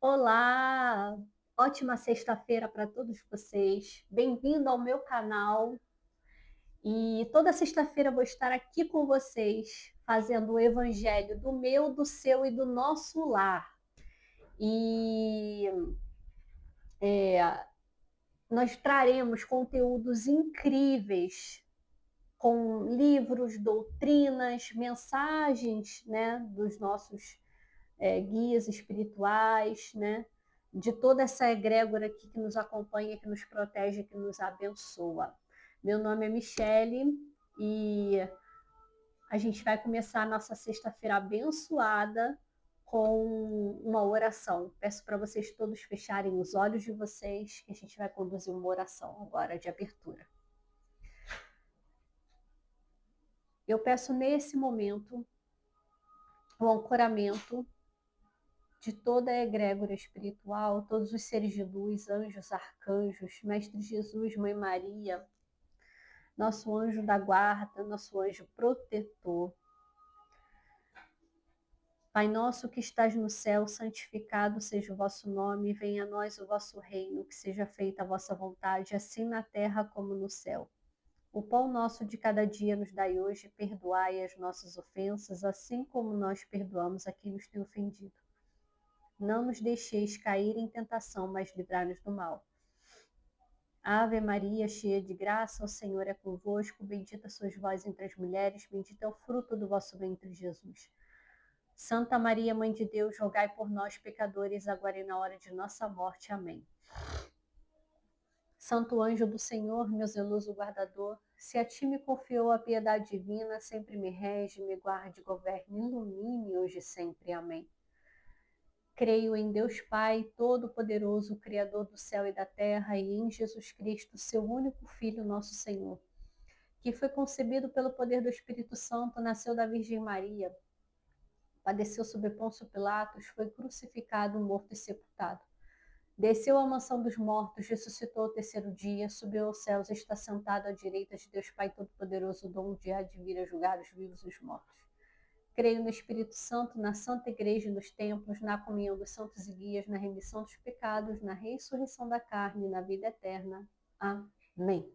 Olá, ótima sexta-feira para todos vocês. Bem-vindo ao meu canal. E toda sexta-feira eu vou estar aqui com vocês, fazendo o evangelho do meu, do seu e do nosso lar. E nós traremos conteúdos incríveis com livros, doutrinas, mensagens, né, dos nossos guias espirituais, né? De toda essa egrégora aqui que nos acompanha, que nos protege, que nos abençoa. Meu nome é Michele e a gente vai começar a nossa sexta-feira abençoada com uma oração. Peço para vocês todos fecharem os olhos de vocês, que a gente vai conduzir uma oração agora de abertura. Eu peço nesse momento o ancoramento de toda a egrégora espiritual, todos os seres de luz, anjos, arcanjos, Mestre Jesus, Mãe Maria, nosso anjo da guarda, nosso anjo protetor. Pai nosso que estás no céu, santificado seja o vosso nome, venha a nós o vosso reino, que seja feita a vossa vontade, assim na terra como no céu. O pão nosso de cada dia nos dai hoje, perdoai as nossas ofensas, assim como nós perdoamos a quem nos tem ofendido. Não nos deixeis cair em tentação, mas livrai-nos do mal. Ave Maria, cheia de graça, o Senhor é convosco, bendita sois vós entre as mulheres, bendito é o fruto do vosso ventre, Jesus. Santa Maria, Mãe de Deus, rogai por nós, pecadores, agora e na hora de nossa morte. Amém. Santo anjo do Senhor, meu zeloso guardador, se a ti me confiou a piedade divina, sempre me rege, me guarde, governe, ilumine hoje e sempre. Amém. Creio em Deus Pai, Todo-Poderoso, Criador do céu e da terra, e em Jesus Cristo, seu único Filho, nosso Senhor, que foi concebido pelo poder do Espírito Santo, nasceu da Virgem Maria, padeceu sob Pôncio Pilatos, foi crucificado, morto e sepultado. Desceu à mansão dos mortos, ressuscitou ao terceiro dia, subiu aos céus e está sentado à direita de Deus Pai Todo-Poderoso, donde há de vir a julgar os vivos e os mortos. Creio no Espírito Santo, na Santa Igreja e nos templos, na comunhão dos santos e guias, na remissão dos pecados, na ressurreição da carne e na vida eterna. Amém.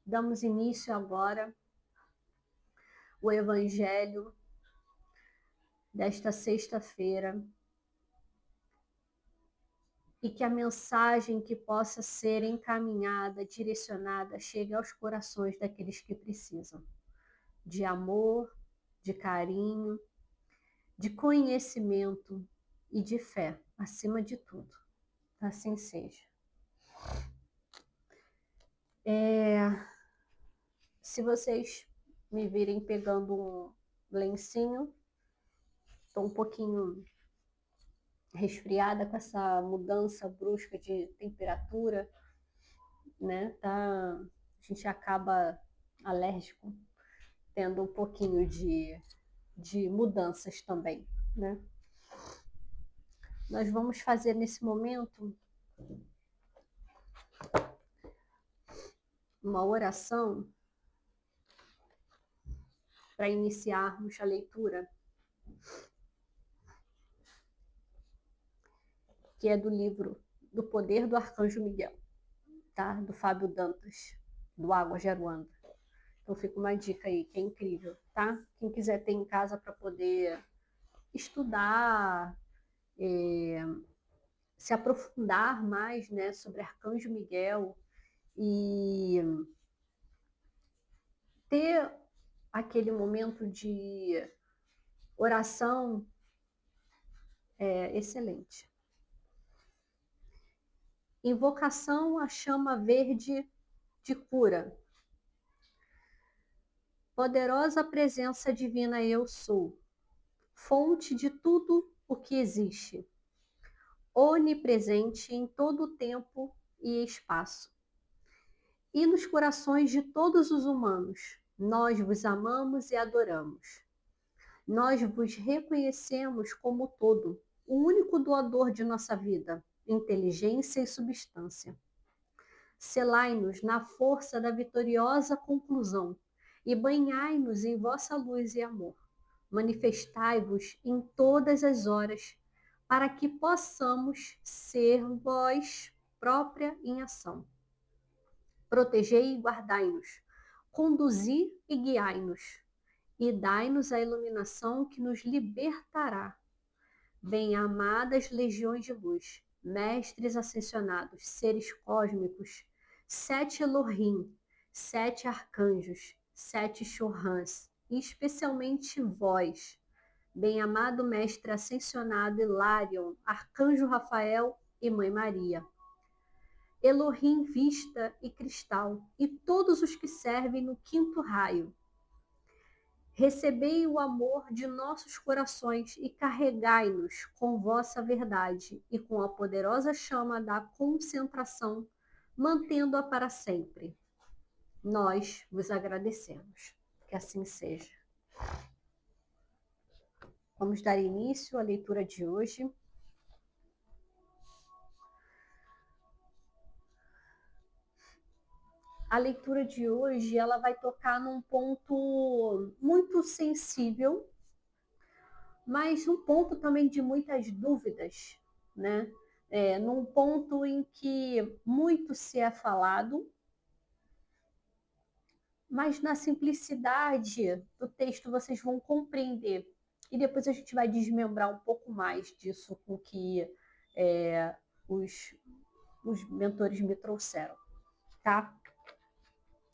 Damos início agora ao Evangelho desta sexta-feira e que a mensagem que possa ser encaminhada, direcionada, chegue aos corações daqueles que precisam de amor, de carinho, de conhecimento e de fé, acima de tudo. Assim seja. Se vocês me virem pegando um lencinho, estou um pouquinho resfriada com essa mudança brusca de temperatura, né? A gente acaba alérgico, tendo um pouquinho de mudanças também, né? Nós vamos fazer nesse momento uma oração para iniciarmos a leitura, que é do livro Do Poder do Arcanjo Miguel, tá? Do Fábio Dantas, do Águas de Aruanda. Então fica uma dica aí, que é incrível, tá? Quem quiser ter em casa para poder estudar, se aprofundar mais, né, sobre Arcanjo Miguel e ter aquele momento de oração é excelente. Invocação à chama verde de cura. Poderosa presença divina eu sou, fonte de tudo o que existe, onipresente em todo o tempo e espaço. E nos corações de todos os humanos, nós vos amamos e adoramos. Nós vos reconhecemos como todo, o único doador de nossa vida, inteligência e substância. Selai-nos na força da vitoriosa conclusão e banhai-nos em vossa luz e amor. Manifestai-vos em todas as horas para que possamos ser voz própria em ação. Protegei e guardai-nos, conduzi e guiai-nos, e dai-nos a iluminação que nos libertará. Bem-amadas legiões de luz, mestres ascensionados, seres cósmicos, 7 Elohim, 7 arcanjos, 7 Chohans, e especialmente vós, bem-amado mestre ascensionado Hilarion, arcanjo Rafael e Mãe Maria, Elohim Vista e Cristal, e todos os que servem no quinto raio. Recebei o amor de nossos corações e carregai-nos com vossa verdade e com a poderosa chama da concentração, mantendo-a para sempre. Nós vos agradecemos. Que assim seja. Vamos dar início à leitura de hoje. A leitura de hoje ela vai tocar num ponto muito sensível, mas um ponto também de muitas dúvidas, né? Num ponto em que muito se é falado, mas na simplicidade do texto vocês vão compreender. E depois a gente vai desmembrar um pouco mais disso com que os mentores me trouxeram, tá?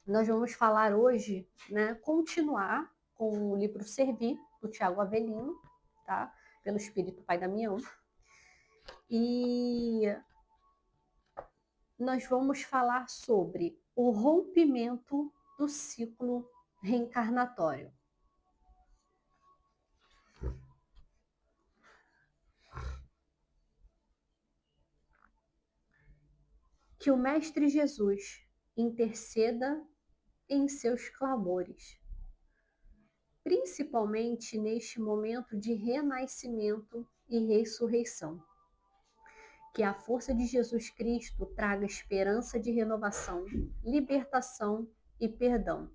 Nós vamos falar hoje, né, continuar com o livro Servir, do Tiago Avelino, tá? Pelo Espírito Pai Damião. E nós vamos falar sobre o rompimento do ciclo reencarnatório. Que o Mestre Jesus interceda em seus clamores, principalmente neste momento de renascimento e ressurreição. Que a força de Jesus Cristo traga esperança de renovação, libertação e perdão,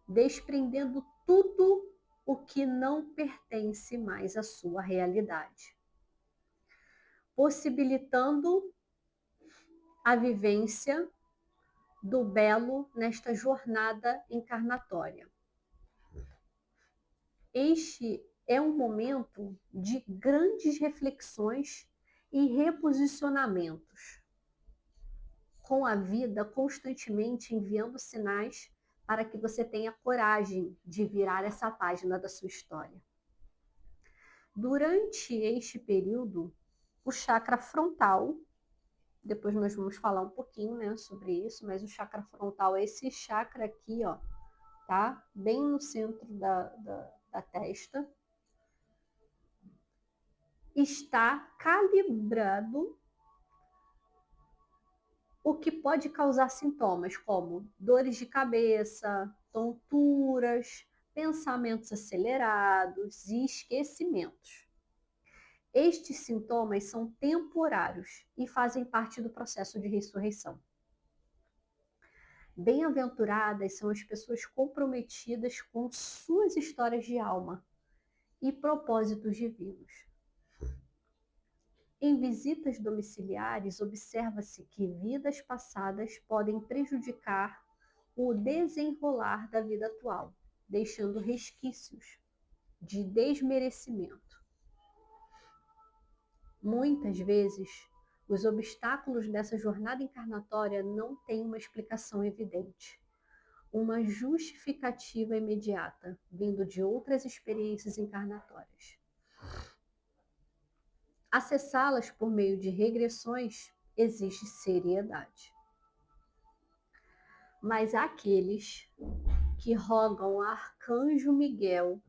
desprendendo tudo o que não pertence mais à sua realidade, possibilitando a vivência do belo nesta jornada encarnatória. Este é um momento de grandes reflexões e reposicionamentos, com a vida constantemente enviando sinais para que você tenha coragem de virar essa página da sua história. Durante este período, o chakra frontal, depois nós vamos falar um pouquinho, né, sobre isso, mas o chakra frontal é esse chakra aqui, ó, tá? Bem no centro da testa. Está calibrado o que pode causar sintomas como dores de cabeça, tonturas, pensamentos acelerados e esquecimentos. Estes sintomas são temporários e fazem parte do processo de ressurreição. Bem-aventuradas são as pessoas comprometidas com suas histórias de alma e propósitos divinos. Em visitas domiciliares, observa-se que vidas passadas podem prejudicar o desenrolar da vida atual, deixando resquícios de desmerecimento. Muitas vezes, os obstáculos dessa jornada encarnatória não têm uma explicação evidente, uma justificativa imediata, vindo de outras experiências encarnatórias. Acessá-las por meio de regressões exige seriedade. Mas aqueles que rogam a Arcanjo Miguel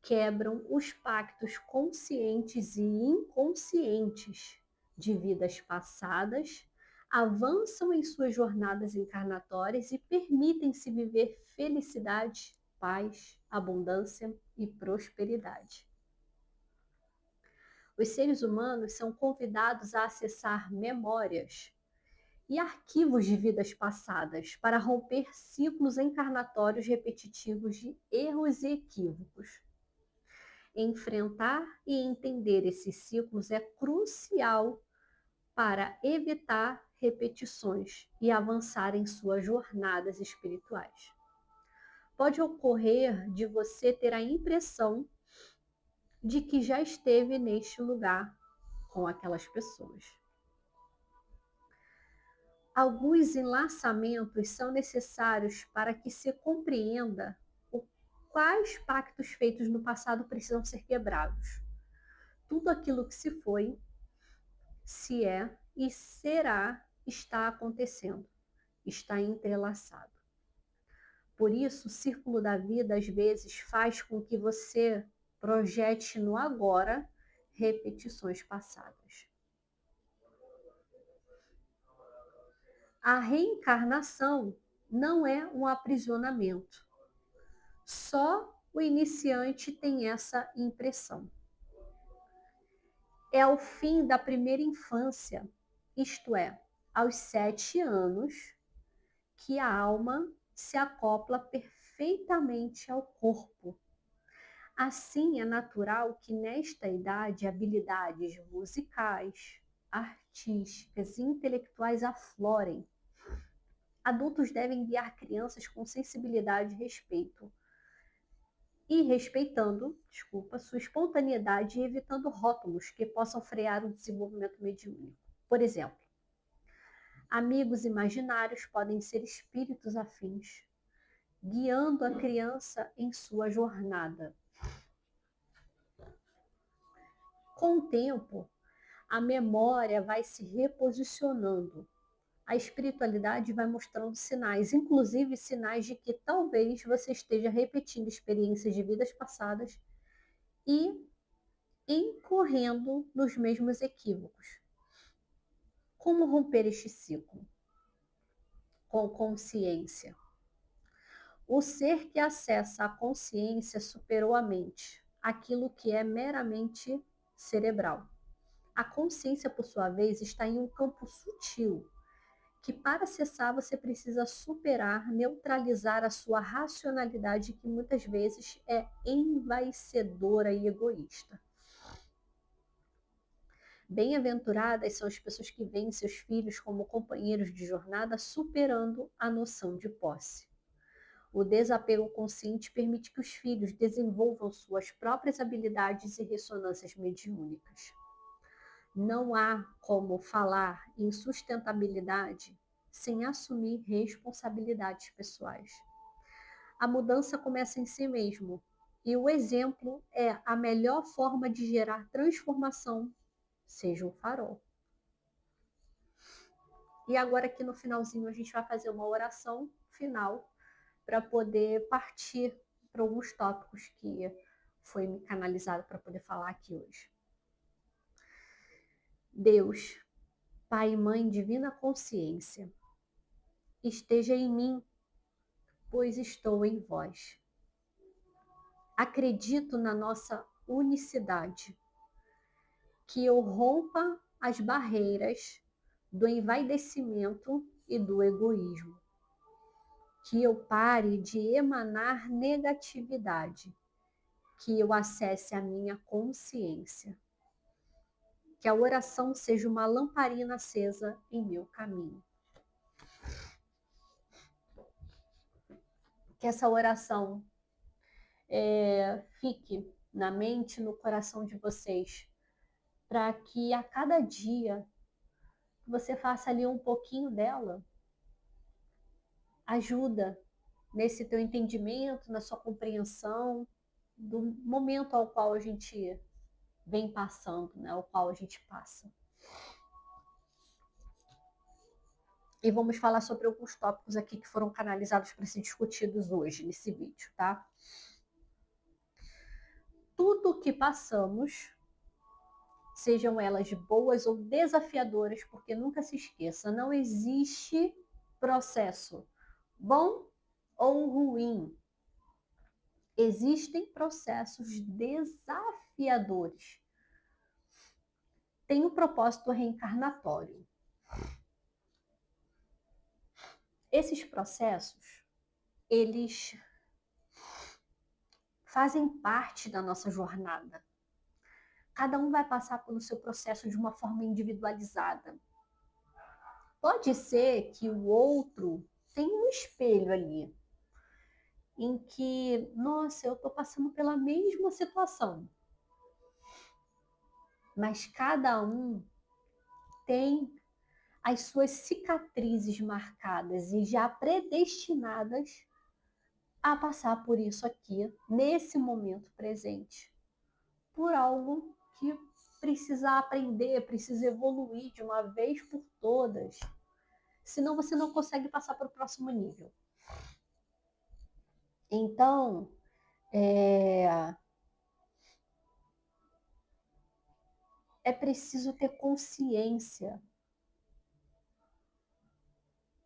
quebram os pactos conscientes e inconscientes de vidas passadas, avançam em suas jornadas encarnatórias e permitem-se viver felicidade, paz, abundância e prosperidade. Os seres humanos são convidados a acessar memórias e arquivos de vidas passadas para romper ciclos encarnatórios repetitivos de erros e equívocos. Enfrentar e entender esses ciclos é crucial para evitar repetições e avançar em suas jornadas espirituais. Pode ocorrer de você ter a impressão de que já esteve neste lugar com aquelas pessoas. Alguns enlaçamentos são necessários para que se compreenda quais pactos feitos no passado precisam ser quebrados. Tudo aquilo que se foi, se é e será está acontecendo, está entrelaçado. Por isso, o círculo da vida às vezes faz com que você projete no agora repetições passadas. A reencarnação não é um aprisionamento. Só o iniciante tem essa impressão. É o fim da primeira infância, isto é, aos 7 anos, que a alma se acopla perfeitamente ao corpo. Assim, é natural que nesta idade habilidades musicais, artísticas e intelectuais aflorem. Adultos devem guiar crianças com sensibilidade e respeito, respeitando, sua espontaneidade e evitando rótulos que possam frear o desenvolvimento mediúnico. Por exemplo, amigos imaginários podem ser espíritos afins, guiando a criança em sua jornada. Com o tempo, a memória vai se reposicionando. A espiritualidade vai mostrando sinais, inclusive sinais de que talvez você esteja repetindo experiências de vidas passadas e incorrendo nos mesmos equívocos. Como romper este ciclo? Com consciência. O ser que acessa a consciência superou a mente, aquilo que é meramente cerebral. A consciência, por sua vez, está em um campo sutil, que para acessar você precisa superar, neutralizar a sua racionalidade, que muitas vezes é envaecedora e egoísta. Bem-aventuradas são as pessoas que veem seus filhos como companheiros de jornada, superando a noção de posse. O desapego consciente permite que os filhos desenvolvam suas próprias habilidades e ressonâncias mediúnicas. Não há como falar em sustentabilidade sem assumir responsabilidades pessoais. A mudança começa em si mesmo, e o exemplo é a melhor forma de gerar transformação, seja um farol. E agora aqui no finalzinho a gente vai fazer uma oração final para poder partir para alguns tópicos que foi me canalizado para poder falar aqui hoje. Deus, Pai e Mãe, Divina Consciência, esteja em mim, pois estou em vós. Acredito na nossa unicidade, que eu rompa as barreiras do envaidecimento e do egoísmo, que eu pare de emanar negatividade, que eu acesse a minha consciência, que a oração seja uma lamparina acesa em meu caminho. Que essa oração fique na mente, no coração de vocês, para que a cada dia você faça ali um pouquinho dela, ajuda nesse teu entendimento, na sua compreensão do momento ao qual a gente vem passando, né, ao qual a gente passa. E vamos falar sobre alguns tópicos aqui que foram canalizados para ser discutidos hoje nesse vídeo, tá? Tudo que passamos, sejam elas boas ou desafiadoras, porque nunca se esqueça, não existe processo bom ou ruim. Existem processos desafiadores. Tem um propósito reencarnatório. Esses processos, eles fazem parte da nossa jornada. Cada um vai passar pelo seu processo de uma forma individualizada. Pode ser que o outro tenha um espelho ali, em que, nossa, eu estou passando pela mesma situação. Mas cada um tem as suas cicatrizes marcadas e já predestinadas a passar por isso aqui, nesse momento presente, por algo que precisa aprender, precisa evoluir de uma vez por todas, senão você não consegue passar para o próximo nível. Então, é preciso ter consciência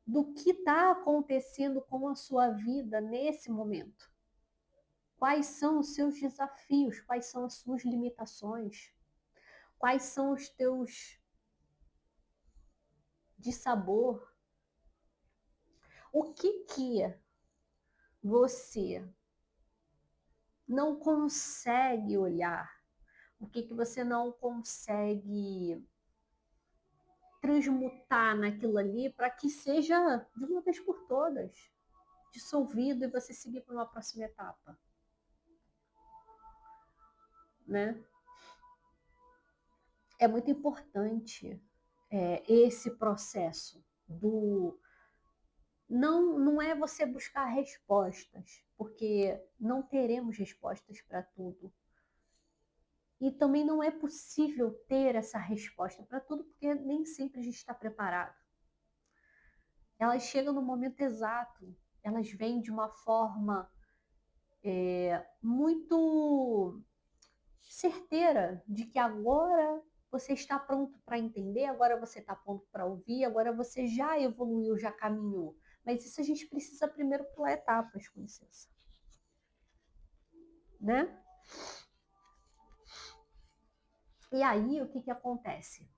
do que está acontecendo com a sua vida nesse momento. Quais são os seus desafios? Quais são as suas limitações? Quais são os teus dissabor? O que você não consegue olhar? O que você não consegue transmutar naquilo ali para que seja, de uma vez por todas, dissolvido e você seguir para uma próxima etapa, né? É muito importante esse processo do... Não é você buscar respostas, porque não teremos respostas para tudo. E também não é possível ter essa resposta para tudo, porque nem sempre a gente está preparado. Elas chegam no momento exato, elas vêm de uma forma muito certeira de que agora você está pronto para entender, agora você está pronto para ouvir, agora você já evoluiu, já caminhou. Mas isso a gente precisa primeiro pular etapas, com licença. Né? E aí, o que acontece?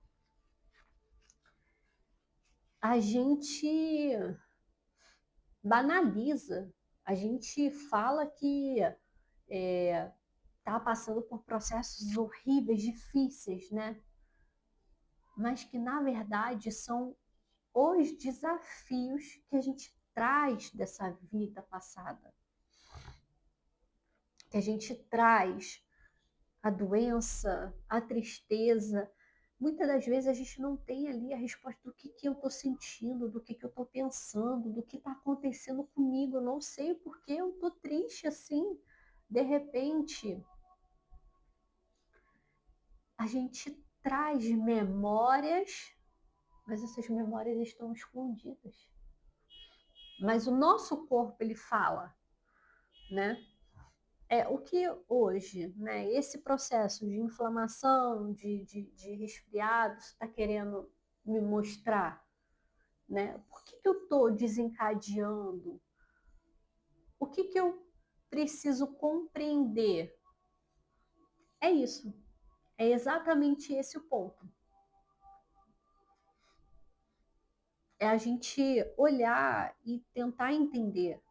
A gente banaliza, a gente fala que está passando por processos horríveis, difíceis, né? Mas que, na verdade, são os desafios que a gente traz dessa vida passada. Que a gente traz a doença, a tristeza. Muitas das vezes a gente não tem ali a resposta do que eu estou sentindo, do que eu estou pensando, do que está acontecendo comigo. Eu não sei porque eu estou triste assim. De repente, a gente traz memórias, mas essas memórias estão escondidas. Mas o nosso corpo, ele fala, né? O que hoje, né, esse processo de inflamação, de resfriado, está querendo me mostrar? Né? Por que eu estou desencadeando? O que eu preciso compreender? É isso. É exatamente esse o ponto. É a gente olhar e tentar entender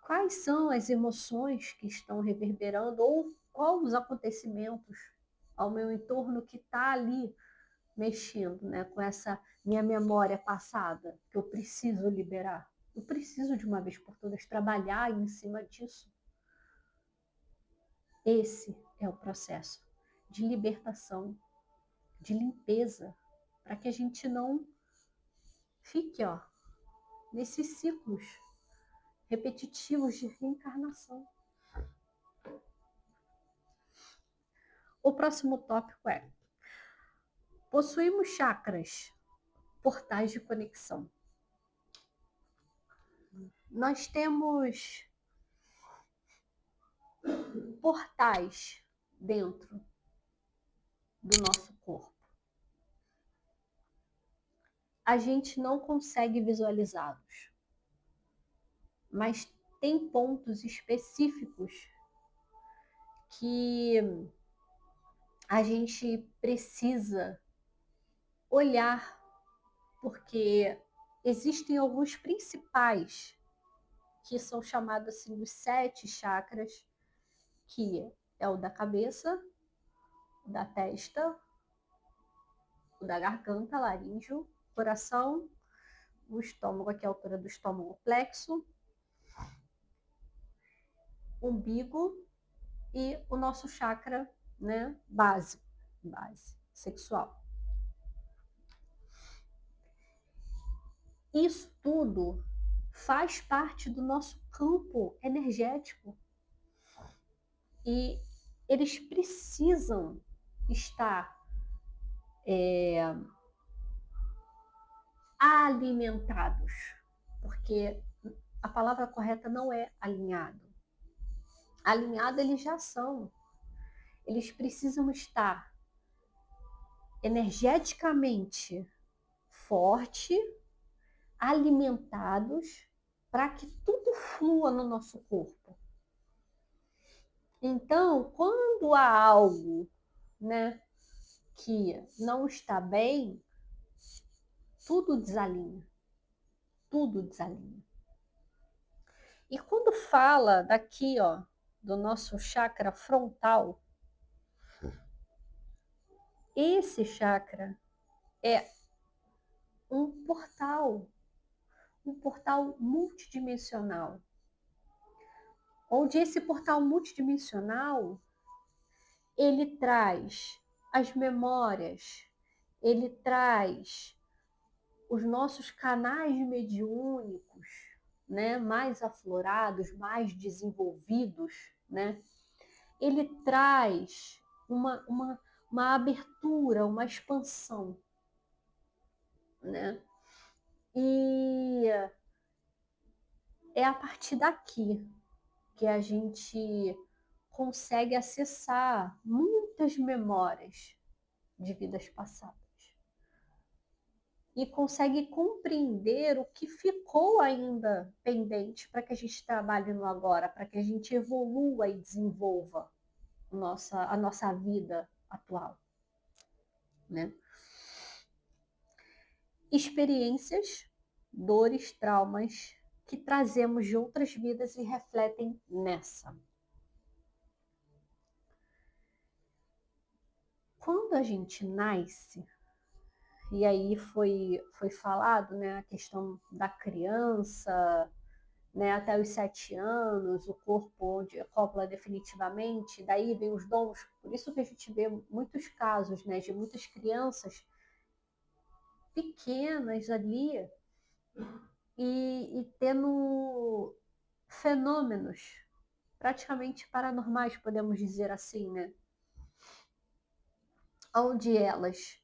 quais são as emoções que estão reverberando ou quais os acontecimentos ao meu entorno que está ali mexendo, né, com essa minha memória passada que eu preciso liberar. Eu preciso de uma vez por todas trabalhar em cima disso. Esse é o processo de libertação, de limpeza, para que a gente não fique, nesses ciclos repetitivos de reencarnação. O próximo tópico é: possuímos chakras, portais de conexão. Nós temos portais dentro do nosso corpo. A gente não consegue visualizá-los, mas tem pontos específicos que a gente precisa olhar, porque existem alguns principais que são chamados assim os 7 chakras, que é o da cabeça, o da testa, o da garganta, laríngeo, coração, o estômago, aqui é a altura do estômago, plexo, umbigo e o nosso chakra, né, base sexual. Isso tudo faz parte do nosso campo energético e eles precisam estar alimentados, porque a palavra correta não é alinhado. Alinhado eles já são. Eles precisam estar energeticamente forte, alimentados, para que tudo flua no nosso corpo. Então, quando há algo, né, que não está bem, tudo desalinha. Tudo desalinha. E quando fala daqui, ó, do nosso chakra frontal, esse chakra é um portal multidimensional, onde esse portal multidimensional ele traz as memórias, ele traz os nossos canais mediúnicos, né, mais aflorados, mais desenvolvidos, né? Ele traz uma abertura, uma expansão, né? E é a partir daqui que a gente consegue acessar muitas memórias de vidas passadas e consegue compreender o que ficou ainda pendente para que a gente trabalhe no agora, para que a gente evolua e desenvolva a nossa vida atual, né? Experiências, dores, traumas que trazemos de outras vidas e refletem nessa. Quando a gente nasce, e aí foi falado, né, a questão da criança, né, até os 7 anos, o corpo onde acopla definitivamente, daí vem os dons. Por isso que a gente vê muitos casos, né, de muitas crianças pequenas ali e tendo fenômenos praticamente paranormais, podemos dizer assim, né? Onde elas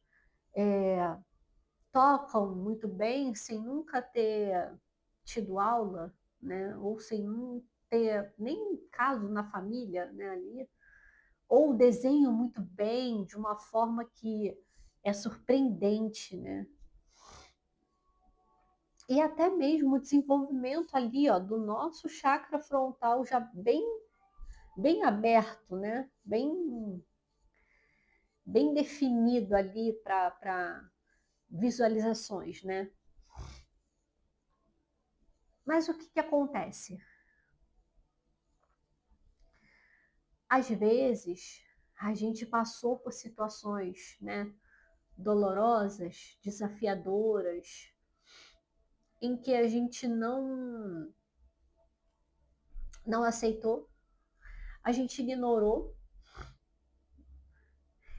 tocam muito bem sem nunca ter tido aula, né? Ou sem ter nem caso na família, né? Ali, ou desenham muito bem de uma forma que é surpreendente, né? E até mesmo o desenvolvimento ali, ó, do nosso chakra frontal já bem aberto, né? Bem definido ali para visualizações, né? Mas o que acontece? Às vezes, a gente passou por situações, né, dolorosas, desafiadoras, em que a gente não aceitou, a gente ignorou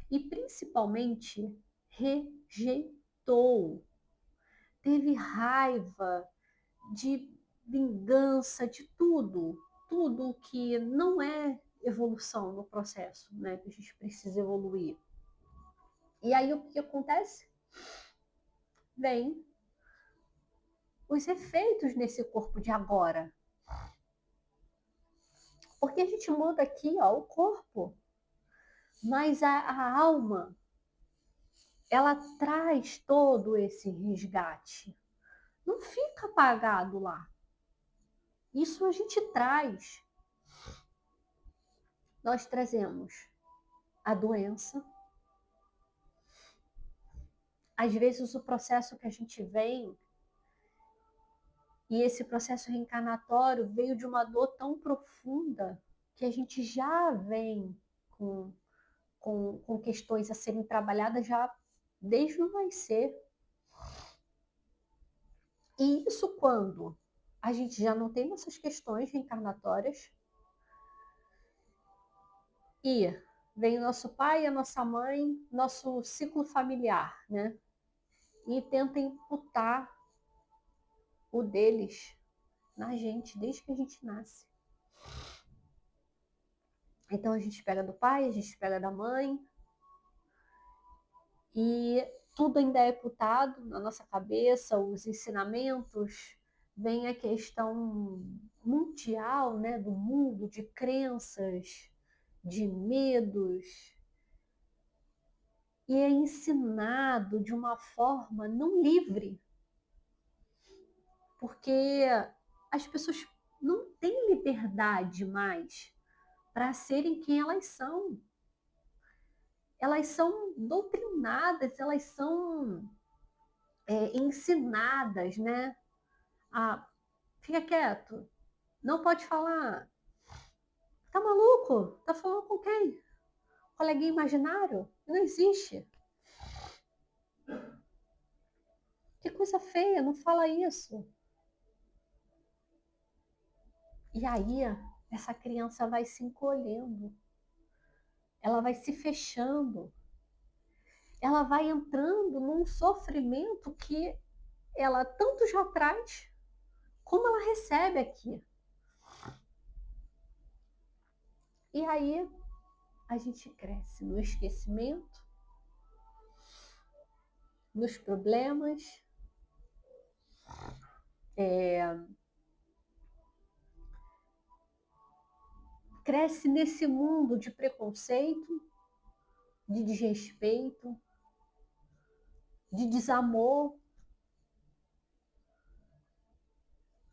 e principalmente rejeitou, teve raiva, de vingança, de tudo que não é evolução no processo, né? Que a gente precisa evoluir. E aí o que acontece? Vem os efeitos nesse corpo de agora. Porque a gente muda aqui, ó, o corpo, mas a alma, ela traz todo esse resgate. Não fica apagado lá. Isso a gente traz. Nós trazemos a doença. Às vezes o processo que a gente vem, e esse processo reencarnatório veio de uma dor tão profunda que a gente já vem com questões a serem trabalhadas já desde o nascer. E isso quando a gente já não tem essas questões reencarnatórias e vem o nosso pai, a nossa mãe, nosso ciclo familiar, né? E tenta imputar o deles na gente, desde que a gente nasce. Então a gente pega do pai, a gente pega da mãe, e tudo ainda é imputado na nossa cabeça, os ensinamentos, vem a questão mundial, né, do mundo, de crenças, de medos, e é ensinado de uma forma não livre, porque as pessoas não têm liberdade mais para serem quem elas são. Elas são doutrinadas, elas são ensinadas, né? A fica quieto, não pode falar. Tá maluco? Tá falando com quem? Coleguinha imaginário? Não existe. Que coisa feia, não fala isso. E aí, essa criança vai se encolhendo, ela vai se fechando, ela vai entrando num sofrimento que ela tanto já traz, como ela recebe aqui. E aí, a gente cresce no esquecimento, nos problemas, cresce nesse mundo de preconceito, de desrespeito, de desamor.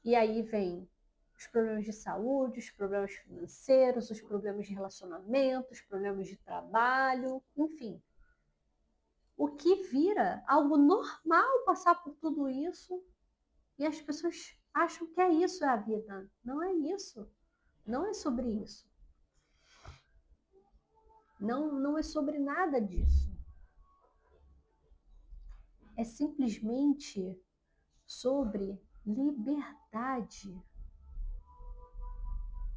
E aí vem os problemas de saúde, os problemas financeiros, os problemas de relacionamento, os problemas de trabalho, enfim. O que vira algo normal passar por tudo isso e as pessoas acham que é isso, é a vida. Não é isso. Não é sobre isso. Não, não é sobre nada disso. É simplesmente sobre liberdade.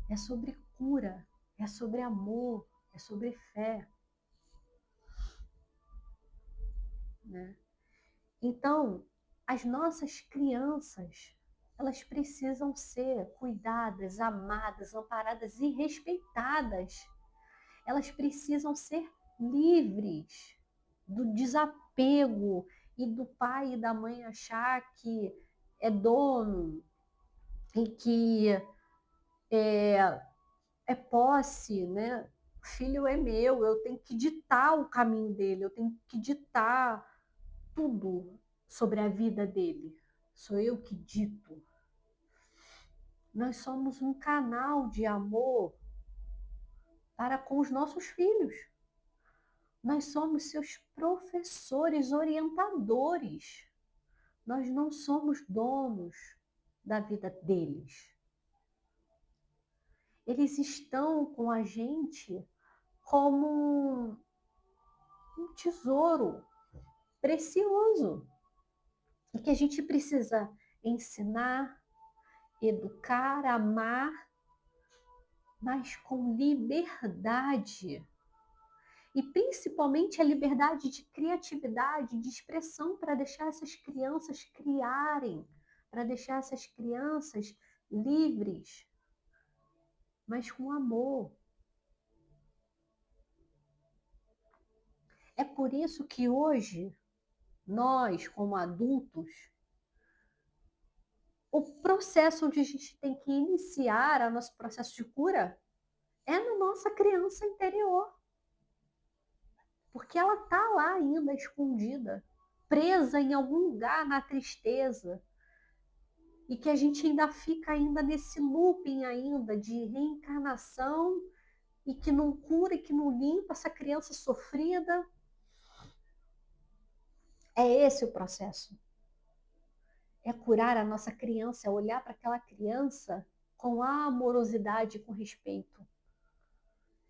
É sobre cura, é sobre amor, é sobre fé. Né? Então, as nossas crianças, elas precisam ser cuidadas, amadas, amparadas e respeitadas. Elas precisam ser livres do desapego e do pai e da mãe achar que é dono e que é posse, né? O filho é meu, eu tenho que ditar o caminho dele, eu tenho que ditar tudo sobre a vida dele. Sou eu que dito. Nós somos um canal de amor para com os nossos filhos. Nós somos seus professores, orientadores. Nós não somos donos da vida deles. Eles estão com a gente como um tesouro precioso e que a gente precisa ensinar, educar, amar, mas com liberdade. E principalmente a liberdade de criatividade, de expressão para deixar essas crianças criarem, para deixar essas crianças livres, mas com amor. É por isso que hoje, nós, como adultos, o processo onde a gente tem que iniciar o nosso processo de cura é na nossa criança interior. Porque ela está lá ainda escondida, presa em algum lugar na tristeza, e que a gente ainda fica ainda nesse looping ainda de reencarnação e que não cura e que não limpa essa criança sofrida. É esse o processo. É curar a nossa criança, é olhar para aquela criança com amorosidade e com respeito.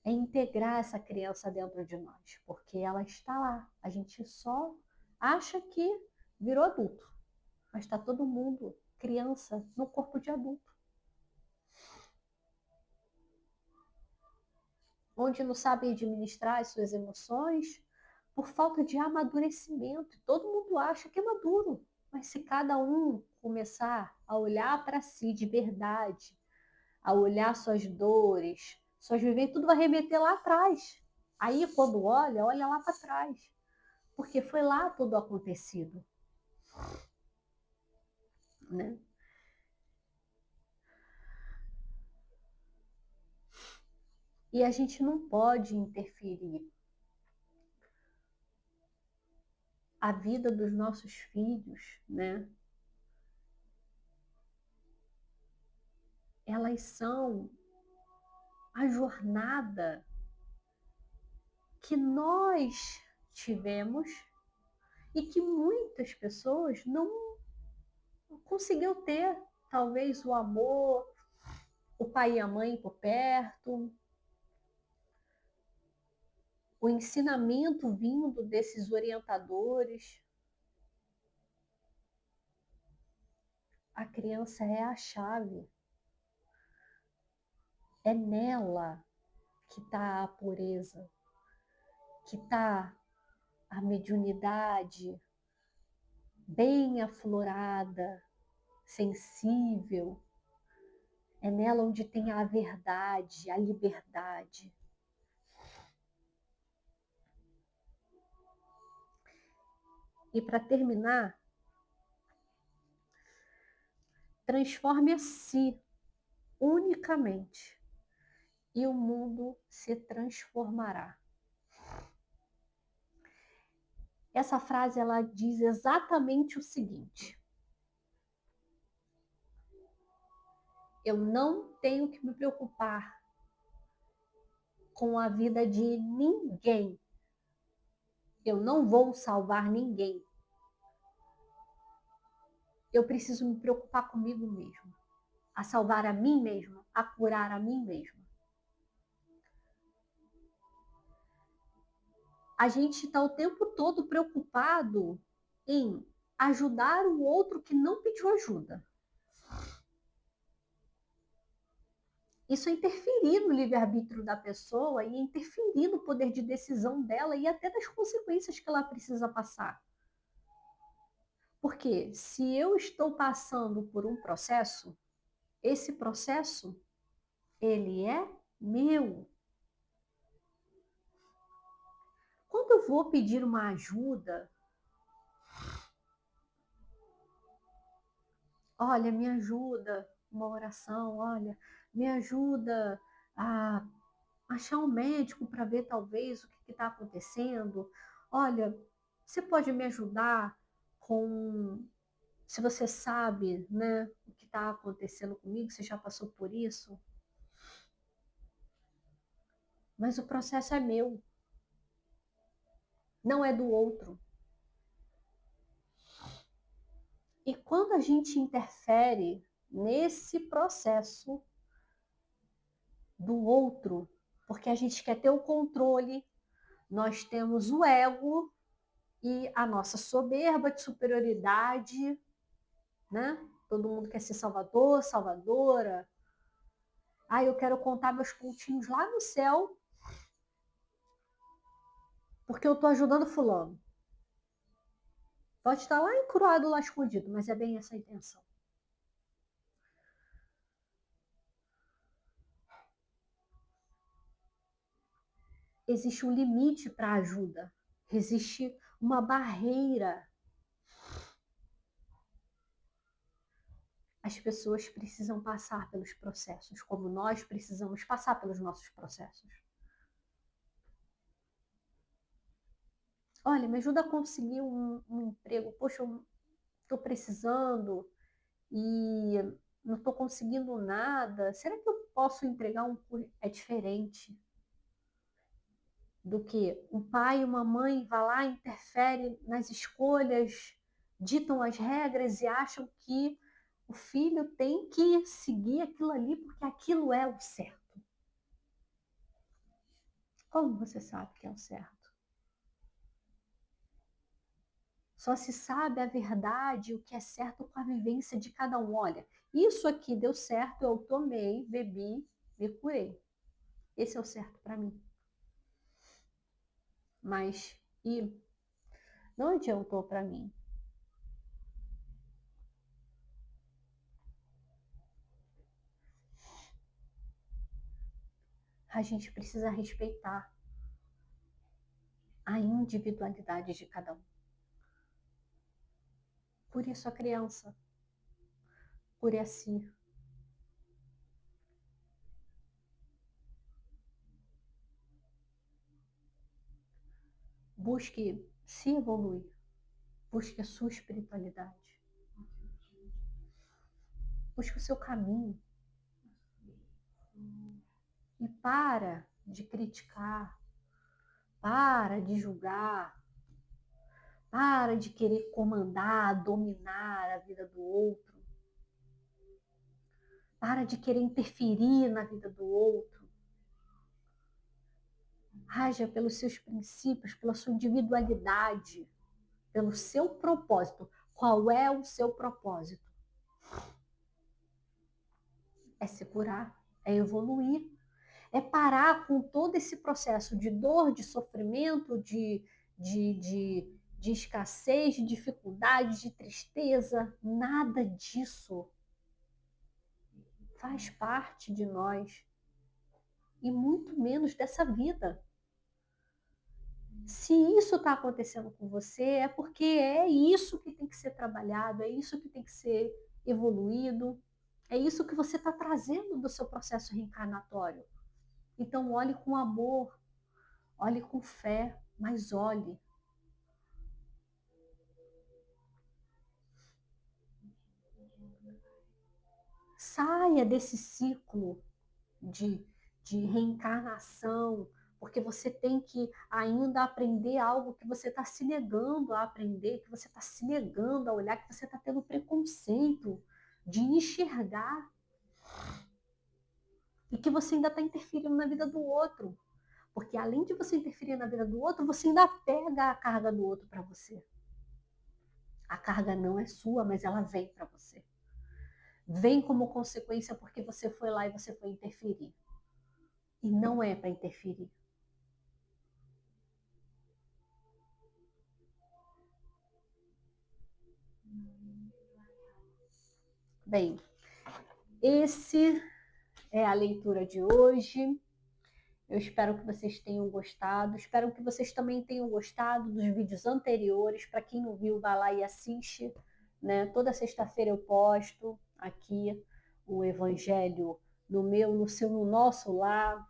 é integrar essa criança dentro de nós, porque ela está lá. A gente só acha que virou adulto, mas está todo mundo criança no corpo de adulto, onde não sabe administrar as suas emoções por falta de amadurecimento. Todo mundo acha que é maduro, mas se cada um começar a olhar para si de verdade, a olhar suas dores, suas vivências, tudo vai remeter lá atrás. Aí, quando olha, olha lá para trás, porque foi lá tudo acontecido, né? E a gente não pode interferir a vida dos nossos filhos, né? Elas são a jornada que nós tivemos e que muitas pessoas não conseguiu ter. Talvez o amor, o pai e a mãe por perto, o ensinamento vindo desses orientadores. A criança é a chave. É nela que está a pureza, que está a mediunidade bem aflorada, sensível. É nela onde tem a verdade, a liberdade. E para terminar, transforme a si unicamente e o mundo se transformará. Essa frase ela diz exatamente o seguinte: eu não tenho que me preocupar com a vida de ninguém. Eu não vou salvar ninguém. Eu preciso me preocupar comigo mesmo, a salvar a mim mesma, a curar a mim mesma. A gente está o tempo todo preocupado em ajudar o outro que não pediu ajuda. Isso é interferir no livre-arbítrio da pessoa e interferir no poder de decisão dela e até das consequências que ela precisa passar. Porque se eu estou passando por um processo, esse processo, ele é meu. Quando eu vou pedir uma ajuda, olha, me ajuda, uma oração, olha, me ajuda a achar um médico para ver talvez o que está acontecendo. Olha, você pode me ajudar com, se você sabe, né, o que está acontecendo comigo, você já passou por isso, mas o processo é meu, não é do outro. E quando a gente interfere nesse processo do outro, porque a gente quer ter o controle, nós temos o ego e a nossa soberba de superioridade, né? Todo mundo quer ser salvador, salvadora. Ah, eu quero contar meus pontinhos lá no céu, porque eu estou ajudando fulano. Pode estar lá encruado, lá escondido, mas é bem essa a intenção. Existe um limite para a ajuda. Existe uma barreira. As pessoas precisam passar pelos processos, como nós precisamos passar pelos nossos processos. Olha, me ajuda a conseguir um emprego. Poxa, eu estou precisando e não estou conseguindo nada. Será que eu posso entregar um currículo? É diferente do que um pai e uma mãe vai lá, interfere nas escolhas, ditam as regras e acham que o filho tem que seguir aquilo ali porque aquilo é o certo. Como você sabe que é o certo? Só se sabe a verdade, o que é certo com a vivência de cada um. Olha, isso aqui deu certo, eu tomei, bebi, me curei. Esse é o certo para mim. Mas, e não adiantou para mim. A gente precisa respeitar a individualidade de cada um. Por isso a criança, por assim. Busque se evoluir, busque a sua espiritualidade, busque o seu caminho e para de criticar, para de julgar, para de querer comandar, dominar a vida do outro, para de querer interferir na vida do outro. Haja pelos seus princípios, pela sua individualidade, pelo seu propósito. Qual é o seu propósito? É se curar, é evoluir, é parar com todo esse processo de dor, de sofrimento, de escassez, de dificuldade, de tristeza. Nada disso faz parte de nós e muito menos dessa vida. Se isso está acontecendo com você, é porque é isso que tem que ser trabalhado, é isso que tem que ser evoluído, é isso que você está trazendo do seu processo reencarnatório. Então, olhe com amor, olhe com fé, mas olhe. Saia desse ciclo de, de reencarnação, porque você tem que ainda aprender algo que você está se negando a aprender, que você está se negando a olhar, que você está tendo preconceito de enxergar e que você ainda está interferindo na vida do outro. Porque além de você interferir na vida do outro, você ainda pega a carga do outro para você. A carga não é sua, mas ela vem para você. Vem como consequência porque você foi lá e você foi interferir. E não é para interferir. Bem, esse é a leitura de hoje. Eu espero que vocês tenham gostado. Espero que vocês também tenham gostado dos vídeos anteriores. Para quem não viu, vai lá e assiste. Né? Toda sexta-feira eu posto aqui o Evangelho no meu, no seu, no nosso lar.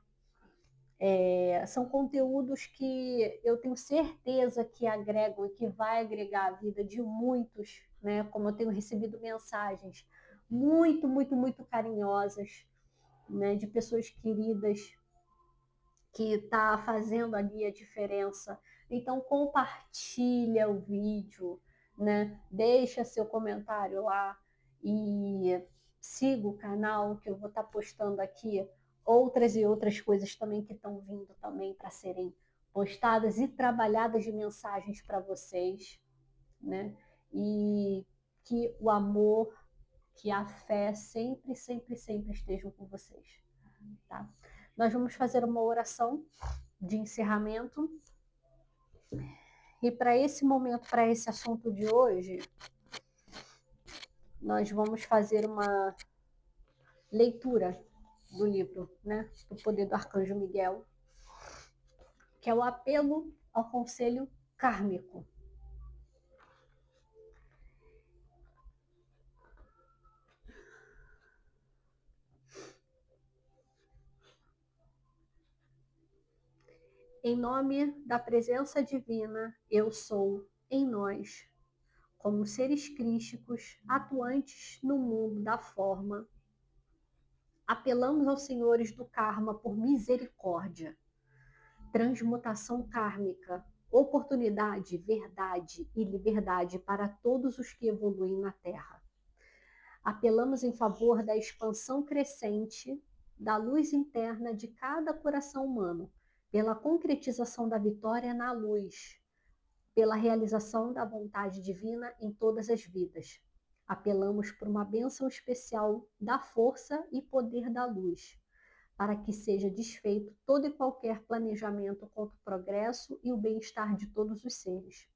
São conteúdos que eu tenho certeza que agregam e que vai agregar a vida de muitos, né? Como eu tenho recebido mensagens muito, muito, muito carinhosas, né? De pessoas queridas que está fazendo ali a diferença. Então compartilha o vídeo, né? Deixa seu comentário lá e siga o canal que eu vou estar postando aqui outras e outras coisas também que estão vindo também para serem postadas e trabalhadas de mensagens para vocês, né? E que o amor, que a fé sempre, sempre, sempre estejam com vocês, tá? Nós vamos fazer uma oração de encerramento. E para esse momento, para esse assunto de hoje, nós vamos fazer uma leitura do livro, né, do Poder do Arcanjo Miguel, que é o apelo ao conselho kármico. Em nome da presença divina, eu sou em nós, como seres crísticos atuantes no mundo da forma, apelamos aos senhores do karma por misericórdia, transmutação kármica, oportunidade, verdade e liberdade para todos os que evoluem na Terra. Apelamos em favor da expansão crescente da luz interna de cada coração humano, pela concretização da vitória na luz, pela realização da vontade divina em todas as vidas. Apelamos por uma bênção especial da força e poder da luz, para que seja desfeito todo e qualquer planejamento contra o progresso e o bem-estar de todos os seres.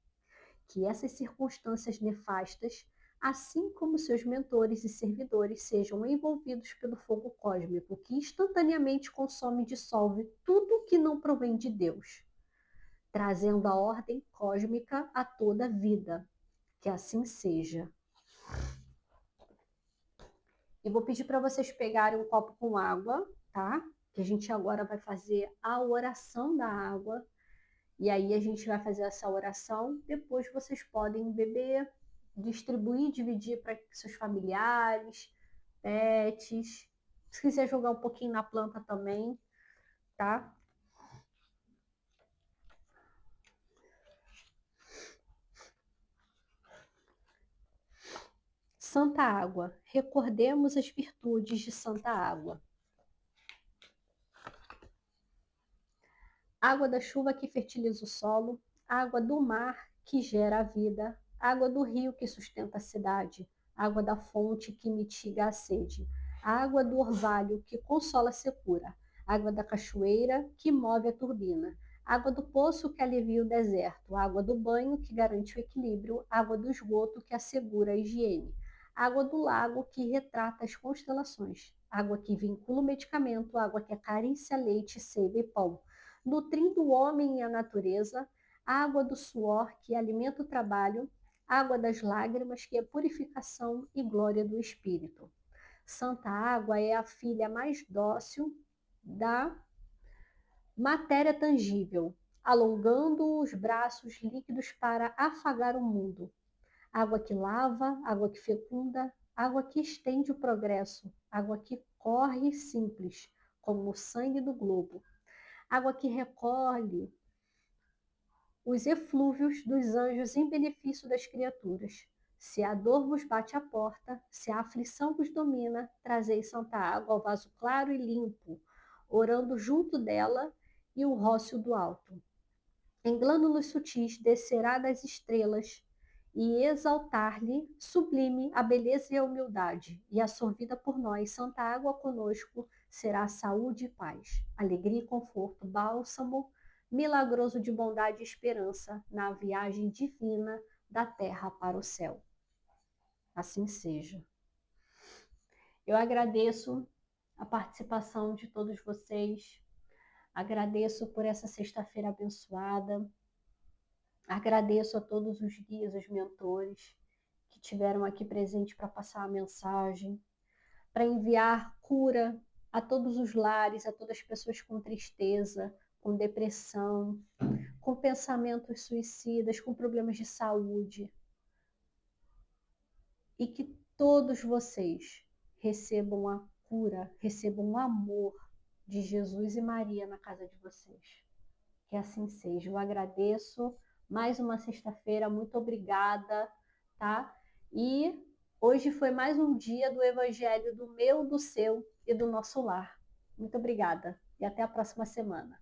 Que essas circunstâncias nefastas, assim como seus mentores e servidores, sejam envolvidos pelo fogo cósmico, que instantaneamente consome e dissolve tudo que não provém de Deus, trazendo a ordem cósmica a toda a vida. Que assim seja. E vou pedir para vocês pegarem um copo com água, tá? Que a gente agora vai fazer a oração da água. E aí a gente vai fazer essa oração. Depois vocês podem beber, distribuir, dividir para seus familiares, pets. Se quiser jogar um pouquinho na planta também, tá? Santa Água. Recordemos as virtudes de Santa Água. Água da chuva que fertiliza o solo, água do mar que gera a vida, água do rio que sustenta a cidade, água da fonte que mitiga a sede, água do orvalho que consola a secura, água da cachoeira que move a turbina, água do poço que alivia o deserto, água do banho que garante o equilíbrio, água do esgoto que assegura a higiene, água do lago que retrata as constelações, água que vincula o medicamento, água que acaricia leite, seiva e pão, nutrindo o homem e a natureza, água do suor que alimenta o trabalho, água das lágrimas que é purificação e glória do espírito. Santa Água é a filha mais dócil da matéria tangível, alongando os braços líquidos para afagar o mundo. Água que lava, água que fecunda, água que estende o progresso, água que corre simples, como o sangue do globo. Água que recolhe os eflúvios dos anjos em benefício das criaturas. Se a dor vos bate à porta, se a aflição vos domina, trazei santa água ao vaso claro e limpo, orando junto dela e o rócio do alto. Em glândulos sutis descerá das estrelas e exaltar-lhe sublime a beleza e a humildade, e absorvida por nós, santa água conosco, será saúde e paz, alegria e conforto, bálsamo milagroso de bondade e esperança na viagem divina da terra para o céu. Assim seja. Eu agradeço a participação de todos vocês, agradeço por essa sexta-feira abençoada, agradeço a todos os guias, os mentores que tiveram aqui presente para passar a mensagem, para enviar cura a todos os lares, a todas as pessoas com tristeza, com depressão, com pensamentos suicidas, com problemas de saúde. E que todos vocês recebam a cura, recebam o amor de Jesus e Maria na casa de vocês. Que assim seja. Eu agradeço. Mais uma sexta-feira, muito obrigada, tá? E hoje foi mais um dia do Evangelho do meu, do seu e do nosso lar. Muito obrigada e até a próxima semana.